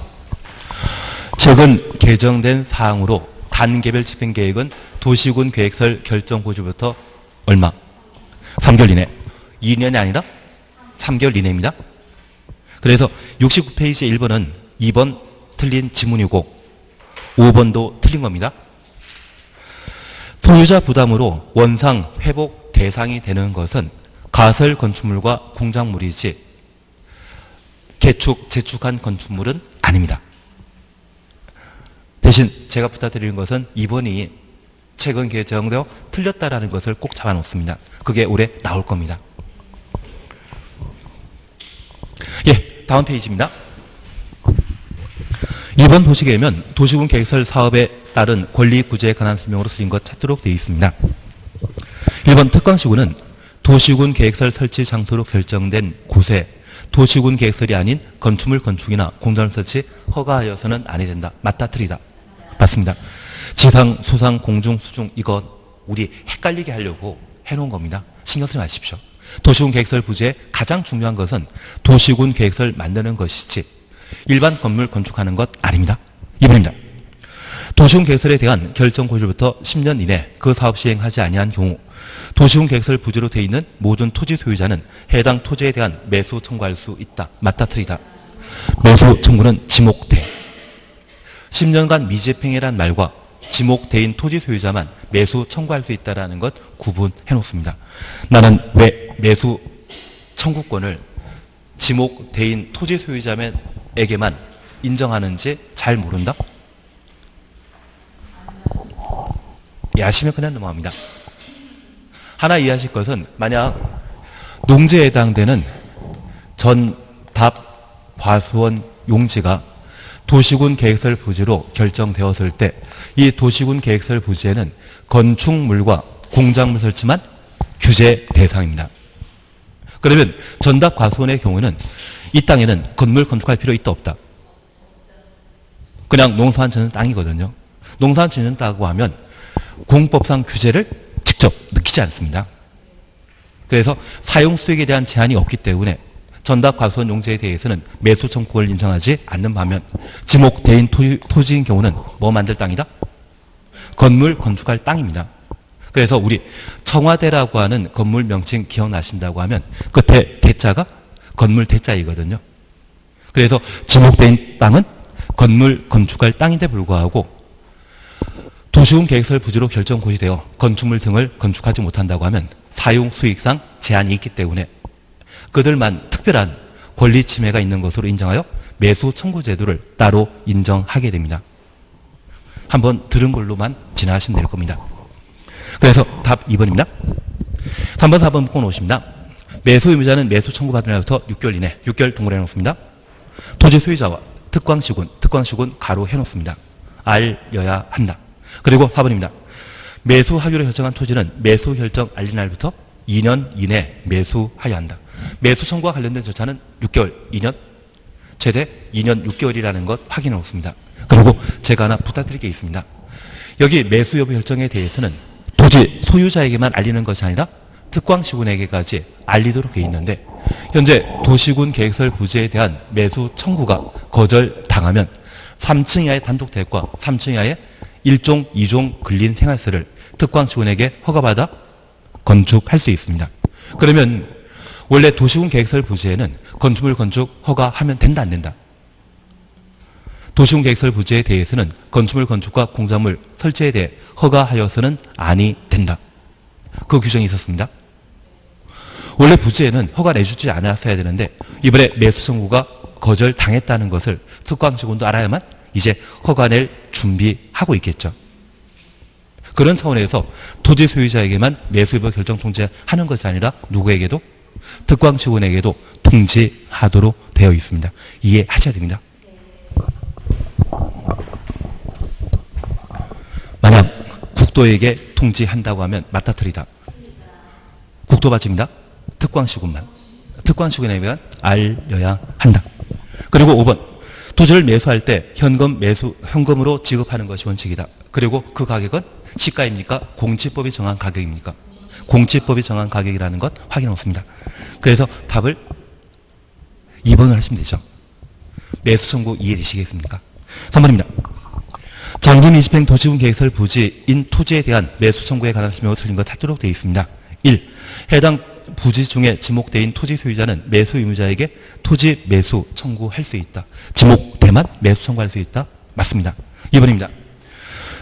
최근 개정된 사항으로 단계별 집행계획은 도시군 계획설 결정 고지부터 얼마? 3개월 이내. 2년이 아니라 3개월 이내입니다. 그래서 69페이지의 1번은 2번 틀린 지문이고 5번도 틀린 겁니다. 소유자 부담으로 원상 회복 대상이 되는 것은 가설 건축물과 공작물이지 재축한 건축물은 아닙니다. 대신 제가 부탁드리는 것은 2번이 최근 개정되어 틀렸다라는 것을 꼭 잡아놓습니다. 그게 올해 나올 겁니다. 예, 다음 페이지입니다. 1번 보시게 되면 도시군 계획설 사업에 따른 권리 구제에 관한 설명으로 틀린 것 찾도록 되어 있습니다. 1번 특광시군은 도시군 계획설 설치 장소로 결정된 곳에 도시군 계획설이 아닌 건축물 건축이나 공장 설치 허가하여서는 아니 된다. 맞다, 틀리다. 맞습니다. 지상, 소상, 공중, 수중 이거 우리 헷갈리게 하려고 해놓은 겁니다. 신경 쓰지 마십시오. 도시군 계획설 부지의 가장 중요한 것은 도시군 계획설 만드는 것이지 일반 건물 건축하는 것 아닙니다. 2번입니다. 도시군 계획설에 대한 결정 고지부터 10년 이내 그 사업 시행하지 아니한 경우 도시군 계획설 부지로 되어 있는 모든 토지 소유자는 해당 토지에 대한 매수 청구할 수 있다. 맞다, 틀리다. 매수 청구는 지목대. 10년간 미집행이란 말과 지목대인 토지 소유자만 매수 청구할 수 있다는 것 구분해 놓습니다. 나는 왜 매수 청구권을 지목대인 토지 소유자에게만 인정하는지 잘 모른다? 예, 아시면 그냥 넘어갑니다. 하나 이해하실 것은 만약 농지에 해당되는 전답 과수원 용지가 도시군 계획설 부지로 결정되었을 때 이 도시군 계획설 부지에는 건축물과 공작물 설치만 규제 대상입니다. 그러면 전답 과수원의 경우는 이 땅에는 건물 건축할 필요 있다 없다? 그냥 농사만 짓는 땅이거든요. 농사만 짓는 땅이라고 하면 공법상 규제를 직접 느끼지 않습니다. 그래서 사용수익에 대한 제한이 없기 때문에 전답 과수원 용지에 대해서는 매수 청구권을 인정하지 않는 반면 지목대인 토지인 경우는 뭐 만들 땅이다? 건물 건축할 땅입니다. 그래서 우리 청와대라고 하는 건물 명칭 기억나신다고 하면 끝에 대자가 건물 대자이거든요. 그래서 지목대인 땅은 건물 건축할 땅인데 불구하고 도시군 계획설 부지로 결정 고시되어 건축물 등을 건축하지 못한다고 하면 사용 수익상 제한이 있기 때문에 그들만 특별한 권리 침해가 있는 것으로 인정하여 매수 청구 제도를 따로 인정하게 됩니다. 한번 들은 걸로만 지나가시면 될 겁니다. 그래서 답 2번입니다. 3번, 4번 묶어 놓으십니다. 매수 의무자는 매수 청구받은 날부터 6개월 이내, 6개월 동그래 놓습니다. 토지 소유자와 특광시군 가로 해놓습니다. 알려야 한다. 그리고 4번입니다. 매수 하기로 결정한 토지는 매수 결정 알린 날부터 2년 이내 매수하여야 한다. 매수 청구와 관련된 절차는 6개월, 2년, 최대 2년 6개월이라는 것 확인해 놓습니다. 그리고 제가 하나 부탁드릴 게 있습니다. 여기 매수 여부 결정에 대해서는 토지 소유자에게만 알리는 것이 아니라 특광시군에게까지 알리도록 되어 있는데 현재 도시군 계획설 부지에 대한 매수 청구가 거절당하면 3층 이하의 단독택과 3층 이하의 1종, 2종 근린 생활세를 특광시군에게 허가받아 건축할 수 있습니다. 그러면 원래 도시군 계획설 부지에는 건축물 건축 허가하면 된다 안 된다? 도시군 계획설 부지에 대해서는 건축물 건축과 공작물 설치에 대해 허가하여서는 아니 된다. 그 규정이 있었습니다. 원래 부지에는 허가 내주지 않았어야 되는데 이번에 매수 청구가 거절당했다는 것을 특광시군도 알아야만 이제 허가 낼 준비하고 있겠죠. 그런 차원에서 토지 소유자에게만 매수입을 결정 통지하는 것이 아니라 누구에게도 특광시군에게도 통지하도록 되어 있습니다. 이해하셔야 됩니다. 만약 국도에게 통지한다고 하면 맞다트리다. 국도 받침이다. 특광시군만. 특광시군에게만 알려야 한다. 그리고 5번. 토지를 매수할 때 현금으로 지급하는 것이 원칙이다. 그리고 그 가격은 시가입니까? 공지법이 정한 가격입니까? 공지법이 정한 가격이라는 것 확인해 놓습니다. 그래서 답을 2번을 하시면 되죠. 매수 청구 이해되시겠습니까? 3번입니다. 장기 미집행 도시군 계획설 부지인 토지에 대한 매수 청구에 관한 설명을 틀린 것 찾도록 되어 있습니다. 1. 해당 부지 중에 지목대인 토지 소유자는 매수 의무자에게 토지 매수 청구할 수 있다. 지목대만 매수 청구할 수 있다. 맞습니다. 2번입니다.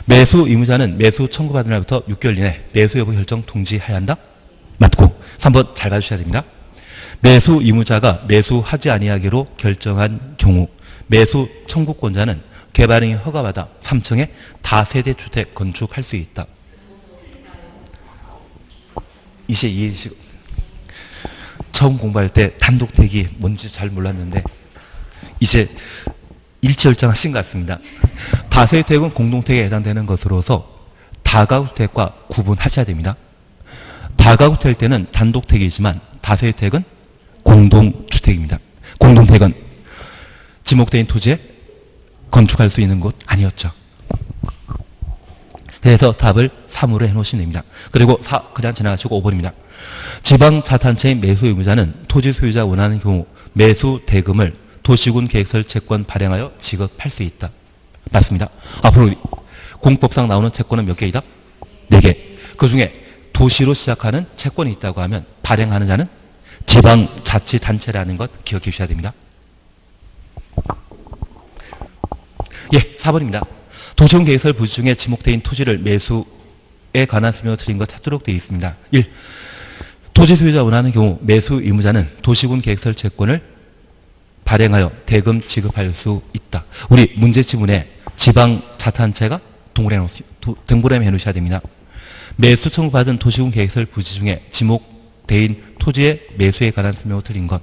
매수 의무자는 매수 청구받은 날부터 6개월 이내 매수 여부 결정 통지해야 한다. 맞고 3번 잘 봐주셔야 됩니다. 매수 의무자가 매수하지 아니하기로 결정한 경우 매수 청구권자는 개발행위 허가받아 3층에 다세대 주택 건축할 수 있다. 이제 이해하시고 처음 공부할 때 단독택이 뭔지 잘 몰랐는데 이제 일치월장하신 것 같습니다. 다세대택은 공동택에 해당되는 것으로서 다가구택과 구분하셔야 됩니다. 다가구택일 때는 단독택이지만 다세대택은 공동주택입니다. 공동택은 지목대인 토지에 건축할 수 있는 곳 아니었죠. 그래서 답을 3으로 해놓으시면 됩니다. 그리고 4 그냥 지나가시고 5번입니다. 지방자산체인 매수 의무자는 토지 소유자가 원하는 경우 매수 대금을 도시군 계획설 채권 발행하여 지급할 수 있다. 맞습니다. 앞으로 공법상 나오는 채권은 몇 개이다? 4개. 그 중에 도시로 시작하는 채권이 있다고 하면 발행하는 자는 지방자치단체라는 것 기억해 주셔야 됩니다. 예, 4번입니다. 도시군 계획설 부지 중에 지목대인 토지를 매수에 관한 설명을 드린 것 찾도록 되어 있습니다. 1. 토지 소유자가 원하는 경우 매수 의무자는 도시군 계획설 채권을 발행하여 대금 지급할 수 있다. 우리 문제 지문에 지방자치단체가 동그라미 해놓으셔야 됩니다. 매수 청구받은 도시군 계획설 부지 중에 지목대인 토지의 매수에 관한 설명을 드린 것.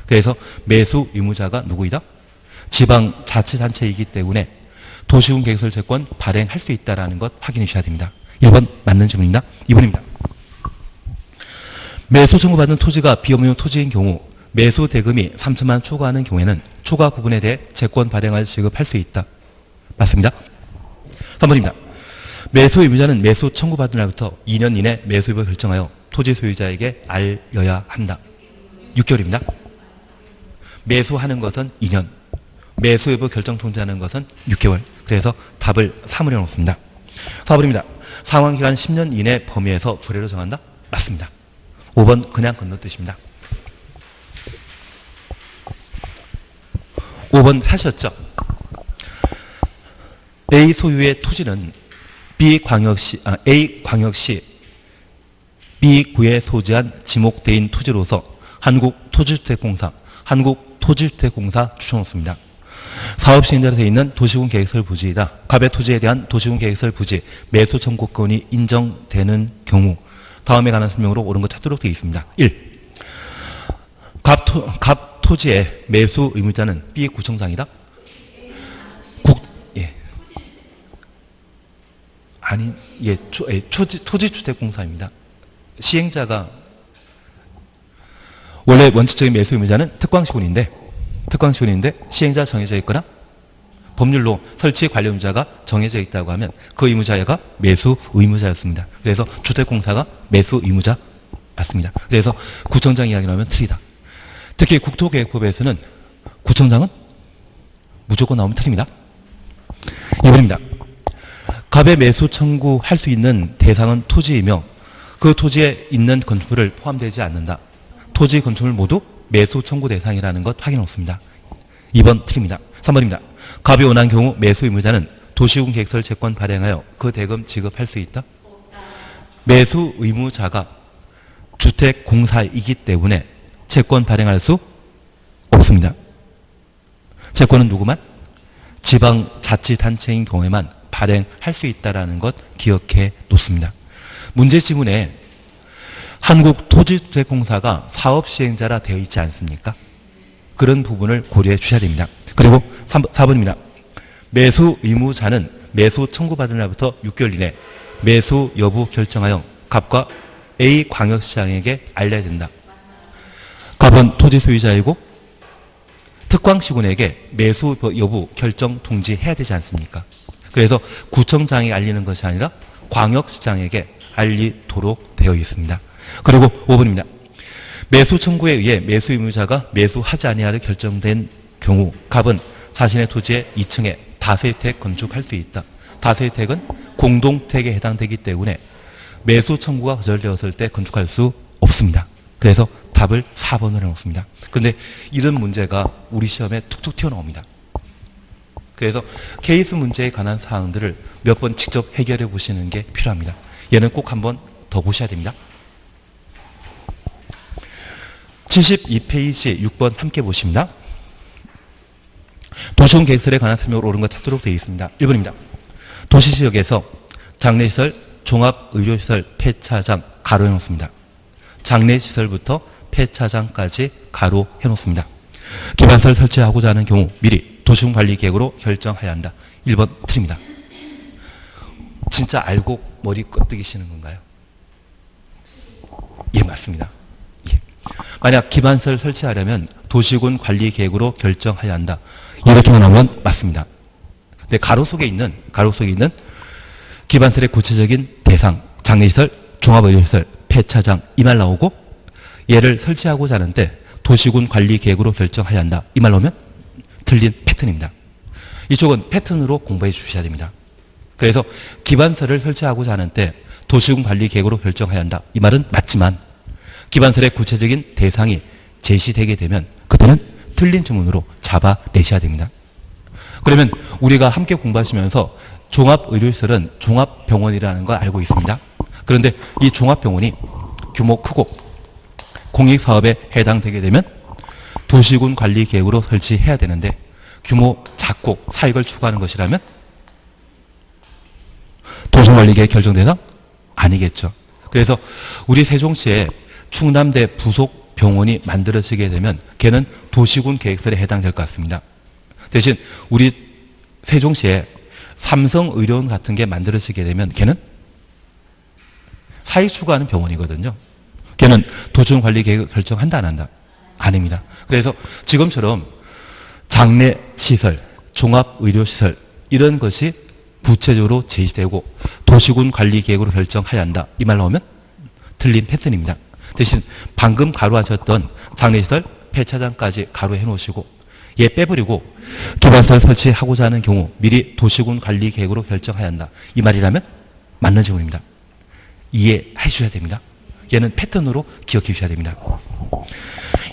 그래서 매수 의무자가 누구이다? 지방자치단체이기 때문에 도시군 계획설 채권 발행할 수 있다는 것 확인해 주셔야 됩니다. 1번 맞는 질문입니다. 2번입니다. 매수 청구받은 토지가 비업무용 토지인 경우 매수 대금이 3천만 원 초과하는 경우에는 초과 부분에 대해 채권 발행을 지급할 수 있다. 맞습니다. 3번입니다. 매수 의무자는 매수 청구받은 날부터 2년 이내 매수입을 결정하여 토지 소유자에게 알려야 한다. 6개월입니다. 매수하는 것은 2년, 매수 여부 결정 통지하는 것은 6개월. 그래서 답을 3으로 해놓습니다. 4번입니다. 상환기간 10년 이내 범위에서 조례로 정한다? 맞습니다. 5번 그냥 건너뛰십니다. 5번 사셨죠? A 소유의 토지는 A 광역시 B구에 소지한 지목대인 토지로서 한국토지주택공사 추천놓습니다. 사업 시행자로 되어 있는 도시군 계획설 부지이다. 갑의 토지에 대한 도시군 계획설 부지 매수 청구권이 인정되는 경우 다음에 관한 설명으로 옳은 것 찾도록 되어 있습니다. 1. 갑 토지의 매수 의무자는 B구청장이다. 토지주택공사입니다. 시행자가 원래 원칙적인 매수 의무자는 특광시군인데 시행자 정해져 있거나 법률로 설치 관련 의무자가 정해져 있다고 하면 그 의무자가 매수 의무자였습니다. 그래서 주택공사가 매수 의무자 맞습니다. 그래서 구청장 이야기 나오면 틀리다. 특히 국토계획법에서는 구청장은 무조건 나오면 틀립니다. 2번입니다. 갑의 매수 청구할 수 있는 대상은 토지이며 그 토지에 있는 건축물을 포함되지 않는다. 토지 건축물 모두 매수 청구 대상이라는 것 확인해 놓습니다. 2번 틀립니다. 3번입니다. 갑이 원한 경우 매수 의무자는 도시군 계획설 채권 발행하여 그 대금 지급할 수 있다. 매수 의무자가 주택공사이기 때문에 채권 발행할 수 없습니다. 채권은 누구만? 지방자치단체인 경우에만 발행할 수 있다는 것 기억해 놓습니다. 문제 지문에 한국토지주택공사가 사업시행자라 되어 있지 않습니까? 그런 부분을 고려해 주셔야 됩니다. 그리고 4번입니다. 매수 의무자는 매수 청구받은 날부터 6개월 이내 매수 여부 결정하여 갑과 A 광역시장에게 알려야 된다. 갑은 토지 소유자이고 특광시군에게 매수 여부 결정 통지해야 되지 않습니까? 그래서 구청장이 알리는 것이 아니라 광역시장에게 알리도록 되어 있습니다. 그리고 5번입니다. 매수 청구에 의해 매수 의무자가 매수하지 아니하려 결정된 경우 갑은 자신의 토지의 2층에 다세택 건축할 수 있다. 다세택은 공동택에 해당되기 때문에 매수 청구가 거절되었을 때 건축할 수 없습니다. 그래서 답을 4번으로 해놓습니다. 그런데 이런 문제가 우리 시험에 툭툭 튀어나옵니다. 그래서 케이스 문제에 관한 사항들을 몇 번 직접 해결해 보시는 게 필요합니다. 얘는 꼭 한번 더 보셔야 됩니다. 72페이지 6번 함께 보십니다. 도시군 계획설에 관한 설명으로 옳은 것 찾도록 되어 있습니다. 1번입니다. 도시지역에서 장례시설, 종합의료시설, 폐차장 가로 해놓습니다. 장례시설부터 폐차장까지 가로 해놓습니다. 기반시설 설치하고자 하는 경우 미리 도시군관리계획으로 결정해야 한다. 1번 틀립니다. 진짜 알고 머리 끄덕이시는 건가요? 예, 맞습니다. 예. 만약 기반시설 설치하려면 도시군 관리계획으로 결정해야 한다. 이렇게 나오면 맞습니다. 근데 가로 속에 있는 기반시설의 구체적인 대상, 장례시설, 종합의료시설, 폐차장 이 말 나오고 얘를 설치하고자 하는데 도시군 관리계획으로 결정해야 한다. 이 말 나오면 틀린 패턴입니다. 이쪽은 패턴으로 공부해 주셔야 됩니다. 그래서 기반시설을 설치하고자 하는 때 도시군 관리계획으로 결정해야 한다. 이 말은 맞지만 기반시설의 구체적인 대상이 제시되게 되면 그때는 틀린 지문으로 잡아내셔야 됩니다. 그러면 우리가 함께 공부하시면서 종합의료시설은 종합병원이라는 걸 알고 있습니다. 그런데 이 종합병원이 규모 크고 공익사업에 해당되게 되면 도시군 관리계획으로 설치해야 되는데 규모 작고 사익을 추구하는 것이라면 도시관리계획 결정 대상 아니겠죠. 그래서 우리 세종시에 충남대 부속 병원이 만들어지게 되면 걔는 도시군 계획설에 해당될 것 같습니다. 대신 우리 세종시에 삼성의료원 같은 게 만들어지게 되면 걔는 사익 추구하는 병원이거든요. 걔는 도시군관리계획 결정한다 안 한다? 아닙니다. 그래서 지금처럼 장례시설, 종합의료시설 이런 것이 구체적으로 제시되고 도시군 관리계획으로 결정해야 한다. 이 말 나오면 틀린 패턴입니다. 대신 방금 가로하셨던 장례시설, 폐차장까지 가로해 놓으시고 얘 빼버리고 기반시설 설치하고자 하는 경우 미리 도시군 관리 계획으로 결정해야 한다. 이 말이라면 맞는 질문입니다. 이해해 주셔야 됩니다. 얘는 패턴으로 기억해 주셔야 됩니다.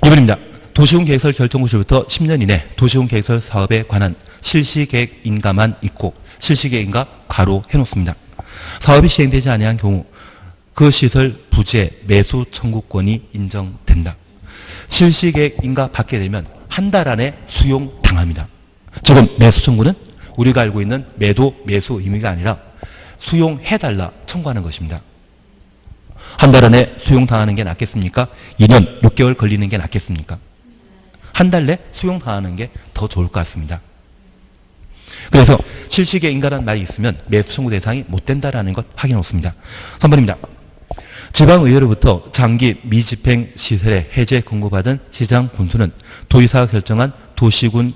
2번입니다. 도시군 계획설 결정 고시부터 10년 이내 도시군 계획설 사업에 관한 실시계획 인가만 있고 실시계획 인가 괄호 해놓습니다. 사업이 시행되지 아니한 경우 그 시설 부재 매수 청구권이 인정된다. 실시계획 인가 받게 되면 한 달 안에 수용당합니다. 지금 매수 청구는 우리가 알고 있는 매수 의미가 아니라 수용해달라 청구하는 것입니다. 한 달 안에 수용당하는 게 낫겠습니까? 2년 6개월 걸리는 게 낫겠습니까? 한 달 내 수용당하는 게 더 좋을 것 같습니다. 그래서 실시계획 인가라는 말이 있으면 매수 청구 대상이 못 된다라는 것 확인해 놓습니다. 3번입니다. 지방의회로부터 장기 미집행 시설의 해제 권고받은 시장 군수는 도의사가 결정한 도시군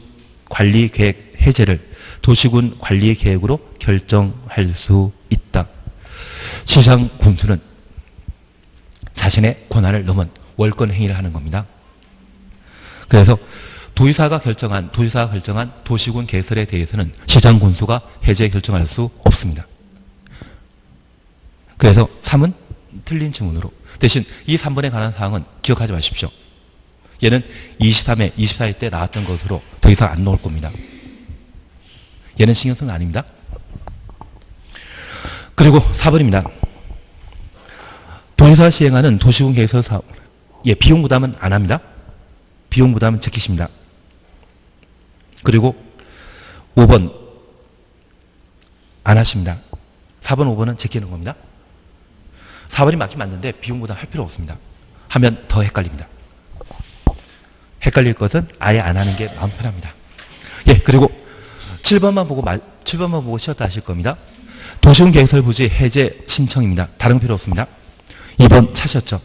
관리계획 해제를 도시군 관리계획으로 결정할 수 있다. 시장 군수는 자신의 권한을 넘은 월권 행위를 하는 겁니다. 그래서 도의사가 결정한 도시군 개설에 대해서는 시장 군수가 해제 결정할 수 없습니다. 그래서 3은 틀린 질문으로. 대신 이 3번에 관한 사항은 기억하지 마십시오. 얘는 23회, 24회 때 나왔던 것으로 더 이상 안 나올 겁니다. 얘는 신경쓰는 거 아닙니다. 그리고 4번입니다. 도의사가 시행하는 도시군 개설 사업. 예, 비용 부담은 안 합니다. 비용 부담은 지키십니다. 그리고 5번 안 하십니다. 4번, 5번은 지키는 겁니다. 4번이 맞긴 맞는데 비용 부담 할 필요 없습니다. 하면 더 헷갈립니다. 헷갈릴 것은 아예 안 하는 게 마음 편합니다. 예, 그리고 7번만 보고 쉬었다 하실 겁니다. 도시군 개설 부지 해제 신청입니다. 다른 거 필요 없습니다. 2번 차셨죠.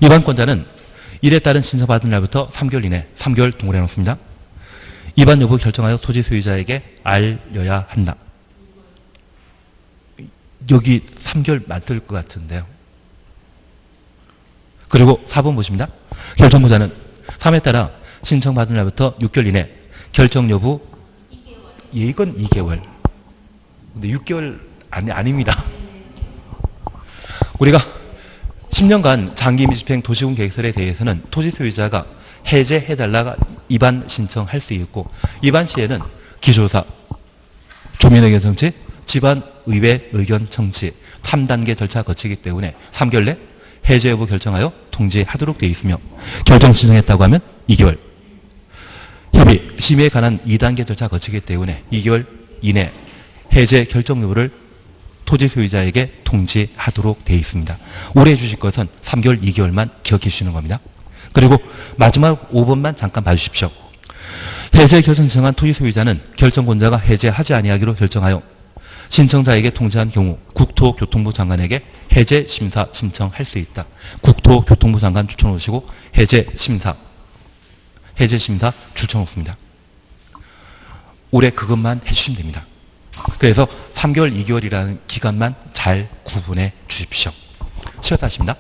위반권자는 이에 따른 신청받은 날부터 3개월 이내 3개월 동원해 놓습니다. 위반 여부 결정하여 토지 소유자에게 알려야 한다. 여기 3개월 맞을 것 같은데요. 그리고 4번 보십니다. 결정보자는 3에 따라 신청받은 날부터 6개월 이내 결정 여부 예, 이건 2개월. 근데 6개월 아닙니다. 우리가 10년간 장기 미집행 도시군 계획설에 대해서는 토지 소유자가 해제해달라가 입안 신청할 수 있고 입안 시에는 기조사, 주민의견 청취, 지방의회 의견 청취 3단계 절차 거치기 때문에 3개월 내 해제 여부 결정하여 통지하도록 되어 있으며 결정 신청했다고 하면 2개월 협의, 심의에 관한 2단계 절차 거치기 때문에 2개월 이내 해제 결정 여부를 토지 소유자에게 통지하도록 되어 있습니다. 오래 해주실 것은 3개월, 2개월만 기억해 주시는 겁니다. 그리고 마지막 5번만 잠깐 봐주십시오. 해제 결정 신청한 토지 소유자는 결정권자가 해제하지 아니하기로 결정하여 신청자에게 통지한 경우 국토교통부 장관에게 해제 심사 신청할 수 있다. 국토교통부 장관 추천오시고 해제 심사 추천오습니다. 올해 그것만 해주시면 됩니다. 그래서 3개월, 2개월이라는 기간만 잘 구분해 주십시오. 쉬었다 하십니다.